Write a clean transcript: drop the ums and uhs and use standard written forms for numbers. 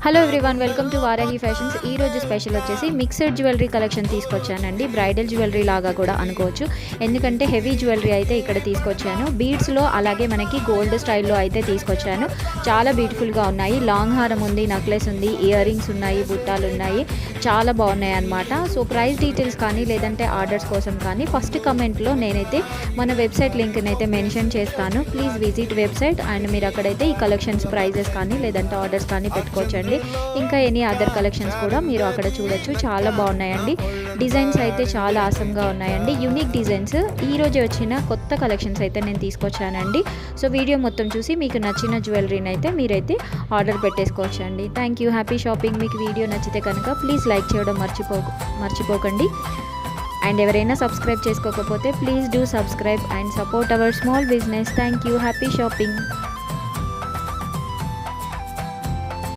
Hello everyone, welcome to Varahi fashions. ఈ రోజు special వచ్చేసి మిక్స్డ్ జ్యువెలరీ కలెక్షన్ తీసుకొచ్చానండి. బ్రైడల్ జ్యువెలరీ లాగా కూడా అనుకోవచ్చు, ఎందుకంటే హెవీ జ్యువెలరీ అయితే ఇక్కడ తీసుకొచ్చాను. బీడ్స్లో అలాగే మనకి గోల్డ్ స్టైల్లో అయితే తీసుకొచ్చాను. చాలా బ్యూటిఫుల్గా ఉన్నాయి. లాంగ్ హారం ఉంది, నెక్లెస్ ఉంది, ఇయర్ రింగ్స్ ఉన్నాయి, బుట్టాలు ఉన్నాయి, చాలా బాగున్నాయి అన్నమాట. సో ప్రైస్ డీటెయిల్స్ కానీ లేదంటే ఆర్డర్స్ కోసం కానీ ఫస్ట్ కమెంట్లో నేనైతే మన వెబ్సైట్ లింక్ని అయితే మెన్షన్ చేస్తాను. ప్లీజ్ విజిట్ వెబ్సైట్ అండ్ మీరు అక్కడైతే ఈ కలెక్షన్స్ ప్రైజెస్ కానీ లేదంటే ఆర్డర్స్ కానీ పెట్టుకోవచ్చండి. ఇంకా ఎనీ అదర్ కలెక్షన్స్ కూడా మీరు అక్కడ చూడొచ్చు. చాలా బాగున్నాయండి. డిజైన్స్ అయితే చాలా ఆసంగా ఉన్నాయండి. యూనిక్ డిజైన్స్ ఈరోజు వచ్చిన కొత్త కలెక్షన్స్ అయితే నేను తీసుకొచ్చానండి. సో వీడియో మొత్తం చూసి మీకు నచ్చిన జ్యువెలరీని అయితే మీరైతే ఆర్డర్ పెట్టేసుకోవచ్చండి. Thank you, happy shopping. మీకు వీడియో నచ్చితే కనుక ప్లీజ్ లైక్ చేయడం మర్చిపోకండి. అండ్ ఎవరైనా సబ్స్క్రైబ్ చేసుకోకపోతే please do subscribe and support our small business. Thank you, happy shopping.